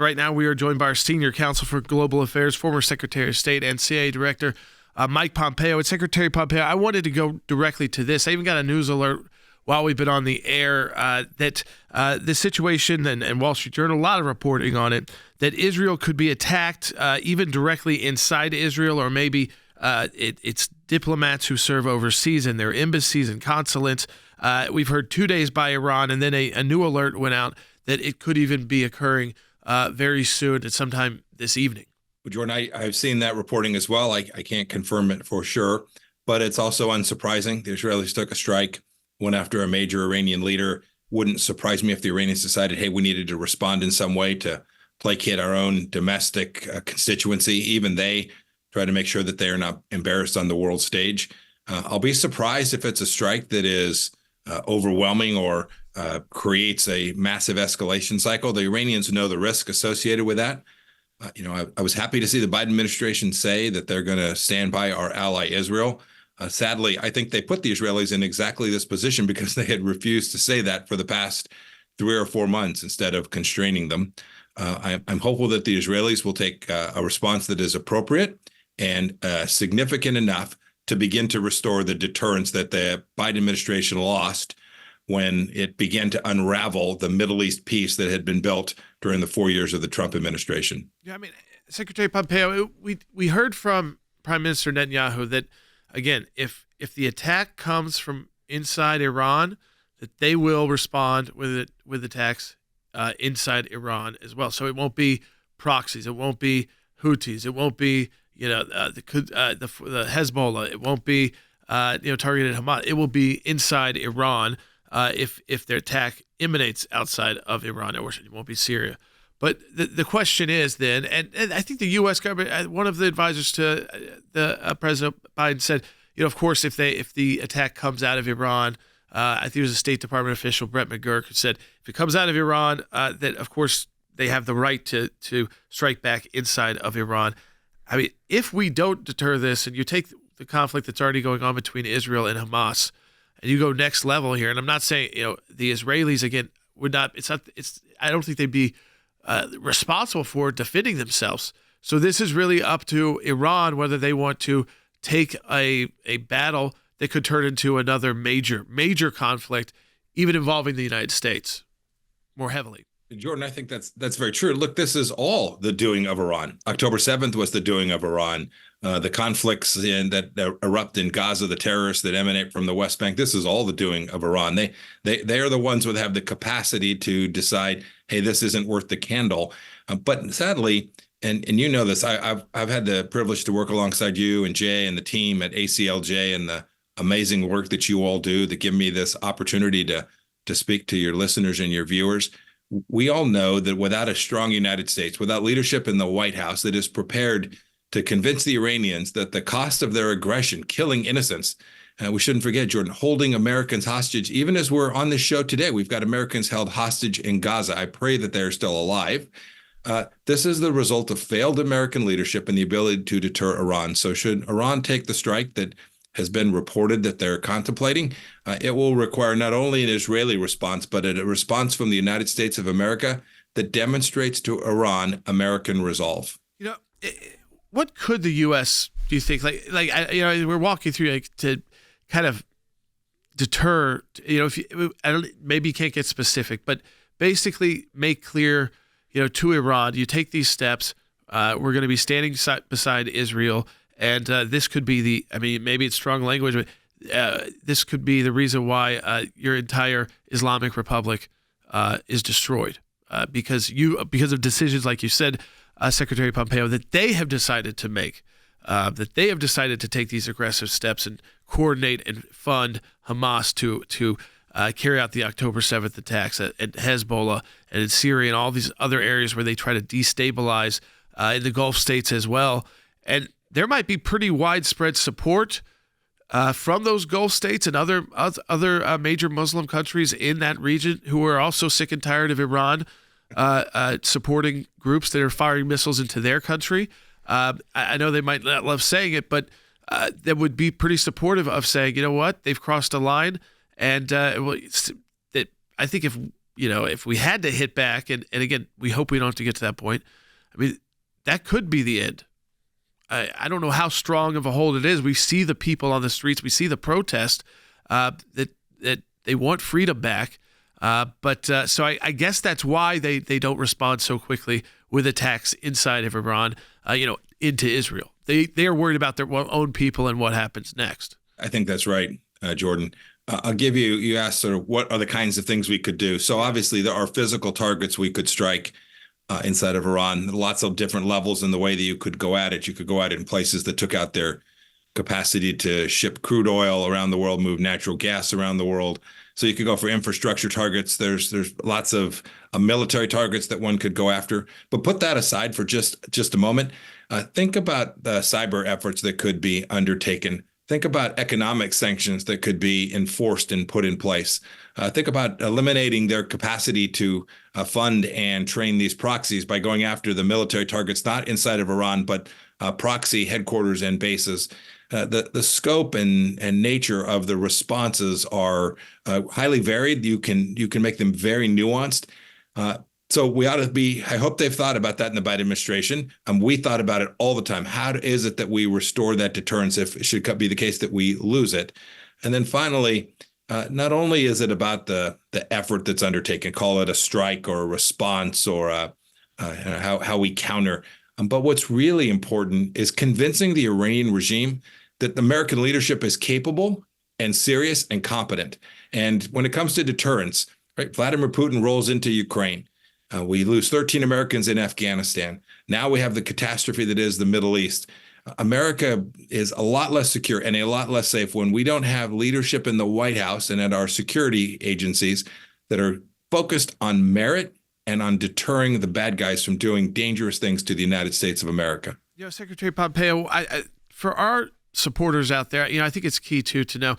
Right now, we are joined by our Senior Counsel for Global Affairs, former Secretary of State and CIA Director, Mike Pompeo. And Secretary Pompeo, I wanted to go directly to this. I even got a news alert while we've been on the air that the situation, and Wall Street Journal, a lot of reporting on it, that Israel could be attacked even directly inside Israel, or maybe it's diplomats who serve overseas in their embassies and consulates. We've heard 2 days by Iran, and then a new alert went out that it could even be occurring very soon, at sometime this evening. Well, Jordan, I've seen that reporting as well. I can't confirm it for sure, but it's also unsurprising. The Israelis took a strike, went after a major Iranian leader. Wouldn't surprise me if the Iranians decided, hey, we needed to respond in some way to placate our own domestic constituency. Even they try to make sure that they are not embarrassed on the world stage. I'll be surprised if it's a strike that is overwhelming or creates a massive escalation cycle. The Iranians know the risk associated with that. I was happy to see the Biden administration say that they're going to stand by our ally Israel. Sadly, I think they put the Israelis in exactly this position because they had refused to say that for the past 3 or 4 months instead of constraining them. I'm hopeful that the Israelis will take a response that is appropriate and significant enough to begin to restore the deterrence that the Biden administration lost when it began to unravel the Middle East peace that had been built during the 4 years of the Trump administration. Yeah, I mean, Secretary Pompeo, we heard from Prime Minister Netanyahu that, again, if the attack comes from inside Iran, that they will respond with attacks inside Iran as well. So it won't be proxies, it won't be Houthis, it won't be the Hezbollah, it won't be targeted Hamas. It will be inside Iran. If their attack emanates outside of Iran, or it won't be Syria. But the question is then, and I think the U.S. government, one of the advisors to President Biden said, of course, if the attack comes out of Iran, I think it was a State Department official, Brett McGurk, who said if it comes out of Iran, that of course they have the right to strike back inside of Iran. I mean, if we don't deter this, and you take the conflict that's already going on between Israel and Hamas, and you go next level here, and I'm not saying the Israelis again would not. I don't think they'd be responsible for defending themselves. So this is really up to Iran whether they want to take a battle that could turn into another major conflict, even involving the United States more heavily. Jordan, I think that's very true. Look, this is all the doing of Iran. October 7th was the doing of Iran. The conflicts that erupt in Gaza, the terrorists that emanate from the West Bank, this is all the doing of Iran. They are the ones who have the capacity to decide, hey, this isn't worth the candle. But sadly, and you know this, I've had the privilege to work alongside you and Jay and the team at ACLJ and the amazing work that you all do that give me this opportunity to speak to your listeners and your viewers. We all know that without a strong United States, without leadership in the White House that is prepared to convince the Iranians that the cost of their aggression, killing innocents, we shouldn't forget, Jordan, holding Americans hostage. Even as we're on this show today, we've got Americans held hostage in Gaza. I pray that they're still alive. This is the result of failed American leadership and the ability to deter Iran. So should Iran take the strike that has been reported that they're contemplating, it will require not only an Israeli response, but a response from the United States of America that demonstrates to Iran American resolve. What could the U.S. do you think? We're walking through to kind of deter. Maybe you can't get specific, but basically make clear, to Iran, you take these steps. We're going to be standing beside Israel. And this could be maybe it's strong language, but this could be the reason why your entire Islamic Republic is destroyed because of decisions, like you said, Secretary Pompeo, that they have decided to make, that they have decided to take these aggressive steps and coordinate and fund Hamas to carry out the October 7th attacks at Hezbollah and in Syria and all these other areas where they try to destabilize in the Gulf states as well. And there might be pretty widespread support from those Gulf states and other major Muslim countries in that region who are also sick and tired of Iran supporting groups that are firing missiles into their country. I know they might not love saying it, but that would be pretty supportive of saying, you know what, they've crossed a line. And I think if if we had to hit back, and again, we hope we don't have to get to that point. I mean, that could be the end. I don't know how strong of a hold it is. We see the people on the streets. We see the protest that they want freedom back. So I guess that's why they don't respond so quickly with attacks inside of Iran, into Israel. They are worried about their own people and what happens next. I think that's right, Jordan. I'll give you asked sort of what are the kinds of things we could do. So obviously there are physical targets we could strike inside of Iran. Lots of different levels in the way that you could go at it. You could go at it in places that took out their capacity to ship crude oil around the world, move natural gas around the world. So you could go for infrastructure targets. There's lots of military targets that one could go after. But put that aside for just a moment. Think about the cyber efforts that could be undertaken. Think about economic sanctions that could be enforced and put in place. Think about eliminating their capacity to fund and train these proxies by going after the military targets, not inside of Iran, but proxy headquarters and bases. The scope and nature of the responses are highly varied. You can make them very nuanced. So we ought to be, I hope they've thought about that in the Biden administration. We thought about it all the time. How is it that we restore that deterrence if it should be the case that we lose it? And then finally, not only is it about the effort that's undertaken, call it a strike or a response or how we counter, but what's really important is convincing the Iranian regime that the American leadership is capable and serious and competent. And when it comes to deterrence, right, Vladimir Putin rolls into Ukraine. We lose 13 Americans in Afghanistan. Now we have the catastrophe that is the Middle East. America is a lot less secure and a lot less safe when we don't have leadership in the White House and at our security agencies that are focused on merit and on deterring the bad guys from doing dangerous things to the United States of America. Secretary Pompeo, for our supporters out there, I think it's key to know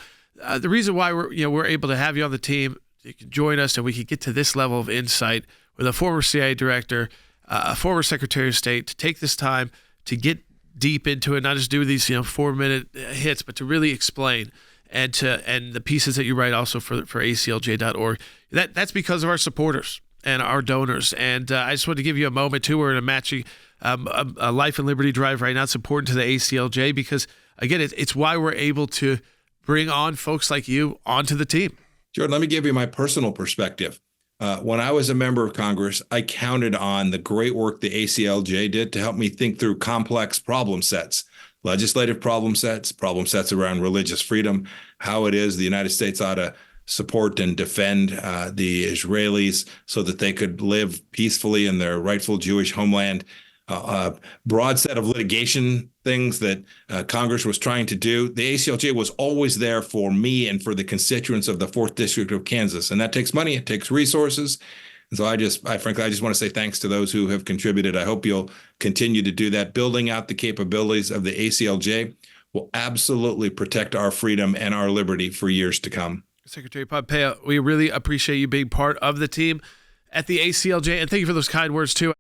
the reason why we're able to have you on the team. You can join us and we can get to this level of insight with a former CIA director, a former Secretary of State, to take this time to get deep into it, not just do these 4-minute hits, but to really explain and the pieces that you write also for ACLJ.org. That's because of our supporters and our donors. And I just want to give you a moment too. We're in a matching a life and liberty drive right now. It's important to the ACLJ because again, it's why we're able to bring on folks like you onto the team. Jordan, let me give you my personal perspective. When I was a member of Congress, I counted on the great work the ACLJ did to help me think through complex problem sets, legislative problem sets around religious freedom, how it is the United States ought to support and defend the Israelis so that they could live peacefully in their rightful Jewish homeland. Broad set of litigation things that Congress was trying to do. The ACLJ was always there for me and for the constituents of the 4th District of Kansas. And that takes money, it takes resources. And so I frankly want to say thanks to those who have contributed. I hope you'll continue to do that. Building out the capabilities of the ACLJ will absolutely protect our freedom and our liberty for years to come. Secretary Pompeo, we really appreciate you being part of the team at the ACLJ. And thank you for those kind words too.